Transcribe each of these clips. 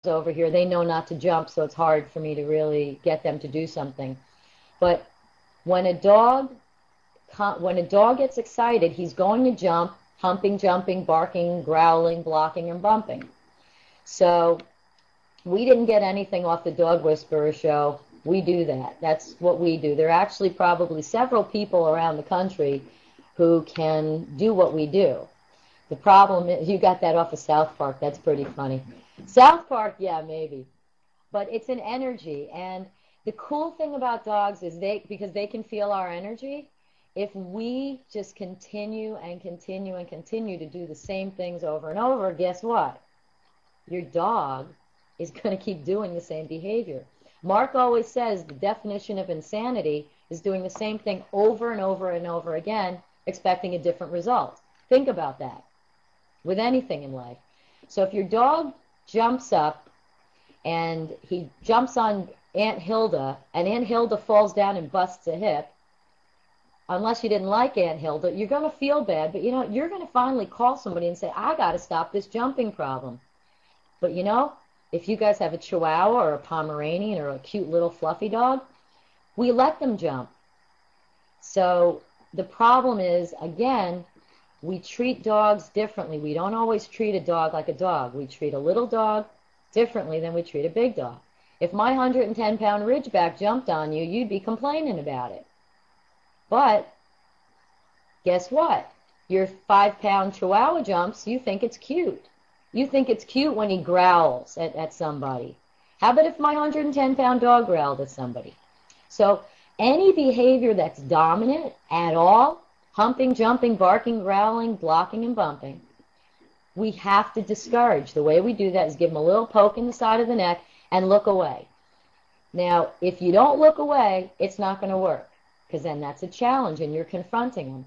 over here, they know not to jump, so it's hard for me to really get them to do something. But when a dog gets excited, he's going to jump, humping, jumping, barking, growling, blocking, and bumping. So we didn't get anything off the Dog Whisperer show. We do that. That's what we do. There are actually probably several people around the country who can do what we do. The problem is, you got that off of South Park. That's pretty funny. South Park, yeah, maybe. But it's an energy. And the cool thing about dogs is because they can feel our energy, if we just continue and continue and continue to do the same things over and over, guess what? Your dog is going to keep doing the same behavior. Mark always says the definition of insanity is doing the same thing over and over and over again, expecting a different result. Think about that with anything in life. So if your dog jumps up and he jumps on Aunt Hilda, and Aunt Hilda falls down and busts a hip, unless you didn't like Aunt Hilda, you're going to feel bad, but you're going to finally call somebody and say, I got to stop this jumping problem. But if you guys have a Chihuahua or a Pomeranian or a cute little fluffy dog, we let them jump. So the problem is, again, we treat dogs differently. We don't always treat a dog like a dog. We treat a little dog differently than we treat a big dog. If my 110-pound Ridgeback jumped on you, you'd be complaining about it. But guess what? Your 5-pound Chihuahua jumps, you think it's cute. You think it's cute when he growls at somebody. How about if my 110-pound dog growled at somebody? So any behavior that's dominant at all, humping, jumping, barking, growling, blocking, and bumping, we have to discourage. The way we do that is give them a little poke in the side of the neck and look away. Now, if you don't look away, it's not going to work, because then that's a challenge and you're confronting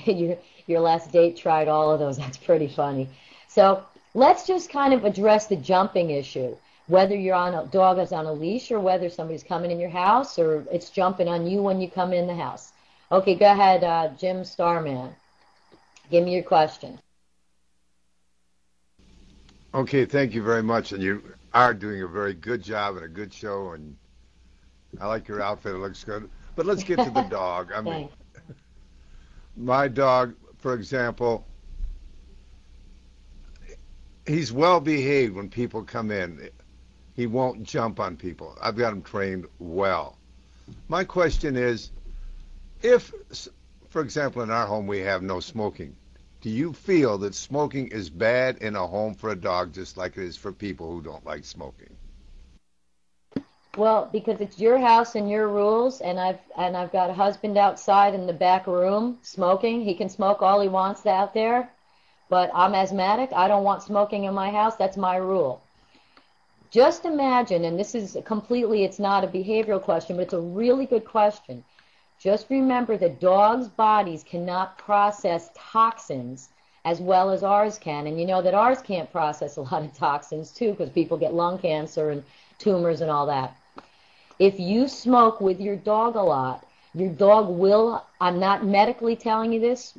them. Your last date tried all of those. That's pretty funny. So let's just kind of address the jumping issue, whether you're on a dog that's on a leash or whether somebody's coming in your house or it's jumping on you when you come in the house. Okay, go ahead, Jim Starman. Give me your question. Okay, thank you very much. And you are doing a very good job and a good show, and I like your outfit. It looks good. But let's get to the dog. I mean, my dog, for example, he's well behaved when people come in. He won't jump on people. I've got him trained well. My question is, if, for example, in our home we have no smoking, do you feel that smoking is bad in a home for a dog just like it is for people who don't like smoking? Well, because it's your house and your rules, and I've got a husband outside in the back room smoking. He can smoke all he wants out there, but I'm asthmatic. I don't want smoking in my house. That's my rule. Just imagine, and this is completely, it's not a behavioral question, but it's a really good question. Just remember that dogs' bodies cannot process toxins as well as ours can. And you know that ours can't process a lot of toxins too, because people get lung cancer and tumors and all that. If you smoke with your dog a lot, your dog will, I'm not medically telling you this,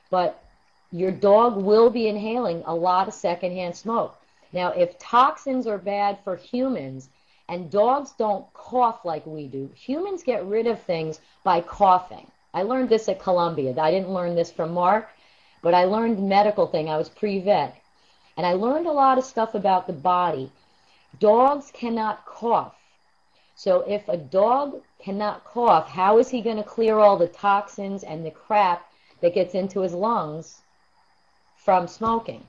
but your dog will be inhaling a lot of secondhand smoke. Now, if toxins are bad for humans, and dogs don't cough like we do. Humans get rid of things by coughing. I learned this at Columbia. I didn't learn this from Mark, but I learned medical thing. I was pre-vet. And I learned a lot of stuff about the body. Dogs cannot cough. So if a dog cannot cough, how is he going to clear all the toxins and the crap that gets into his lungs from smoking?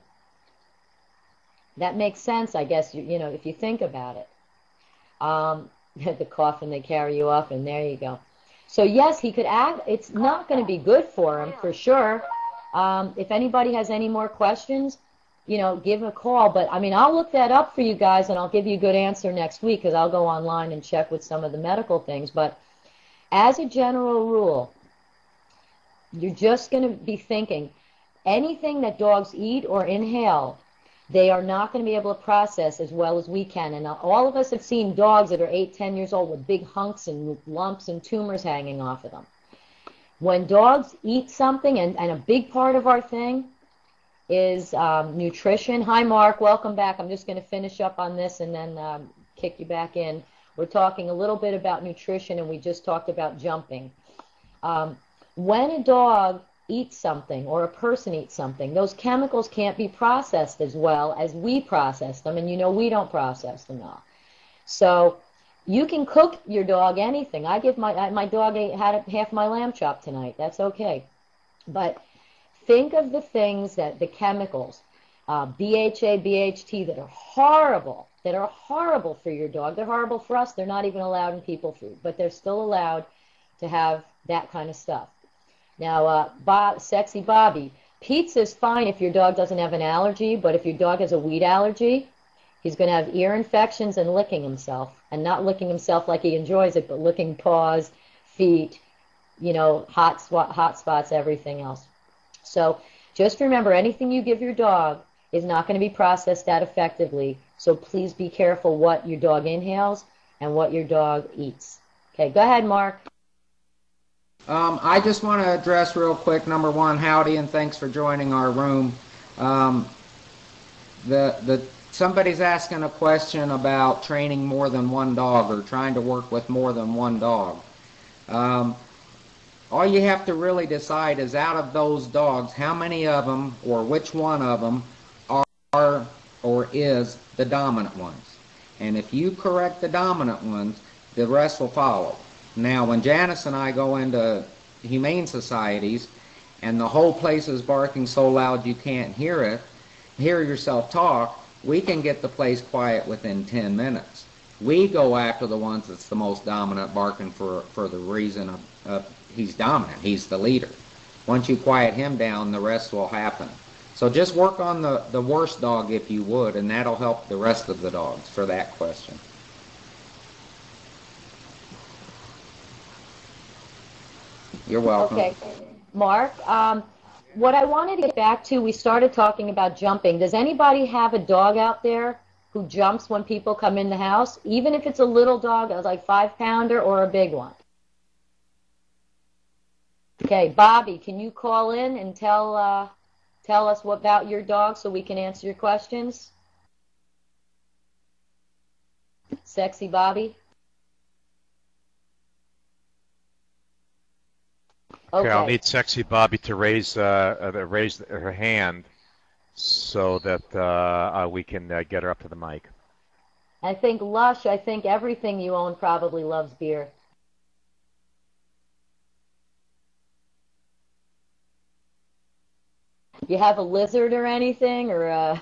That makes sense, I guess, if you think about it. The cough and they carry you off, and there you go. So yes, he could act. It's not going to be good for him for sure. If anybody has any more questions, give him a call. But I mean, I'll look that up for you guys, and I'll give you a good answer next week, because I'll go online and check with some of the medical things. But as a general rule, you're just going to be thinking anything that dogs eat or inhale, they are not going to be able to process as well as we can. And all of us have seen dogs that are 8, 10 years old with big hunks and lumps and tumors hanging off of them. When dogs eat something, and a big part of our thing, is nutrition. Hi, Mark. Welcome back. I'm just going to finish up on this and then kick you back in. We're talking a little bit about nutrition, and we just talked about jumping. When a dog eats something or a person eats something, those chemicals can't be processed as well as we process them, and you know we don't process them all. So you can cook your dog anything. I give my dog had half my lamb chop tonight. That's okay. But think of the things that the chemicals, BHA, BHT, that are horrible for your dog. They're horrible for us. They're not even allowed in people food, but they're still allowed to have that kind of stuff. Now, Sexy Bobby, pizza's fine if your dog doesn't have an allergy, but if your dog has a wheat allergy, he's going to have ear infections and licking himself, and not licking himself like he enjoys it, but licking paws, feet, hot spots, everything else. So just remember, anything you give your dog is not going to be processed that effectively, so please be careful what your dog inhales and what your dog eats. Okay, go ahead, Mark. I just want to address real quick, number one, howdy, and thanks for joining our room. Somebody's asking a question about training more than one dog or trying to work with more than one dog. All you have to really decide is, out of those dogs, how many of them or which one of them are or is the dominant ones. And if you correct the dominant ones, the rest will follow. Now, when Janice and I go into humane societies and the whole place is barking so loud you can't hear yourself talk, we can get the place quiet within 10 minutes. We go after the ones that's the most dominant, barking for the reason of he's dominant, he's the leader. Once you quiet him down, the rest will happen. So just work on the worst dog if you would, and that'll help the rest of the dogs for that question. You're welcome. Okay, Mark, what I wanted to get back to, we started talking about jumping. Does anybody have a dog out there who jumps when people come in the house, even if it's a little dog, like 5-pounder, or a big one? Okay, Bobby, can you call in and tell us about your dog so we can answer your questions? Sexy Bobby? Okay, I'll need Sexy Bobby to raise her hand so that we can get her up to the mic. I think Lush, everything you own probably loves beer. You have a lizard or anything, or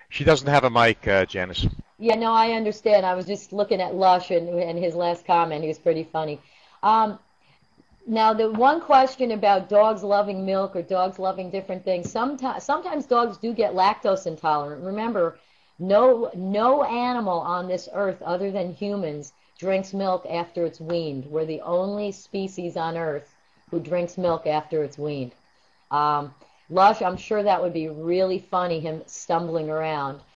She doesn't have a mic, Janice. Yeah, no, I understand. I was just looking at Lush and his last comment. He was pretty funny. Now, the one question about dogs loving milk or dogs loving different things, sometimes dogs do get lactose intolerant. Remember, no animal on this earth other than humans drinks milk after it's weaned. We're the only species on earth who drinks milk after it's weaned. Lush, I'm sure that would be really funny, him stumbling around.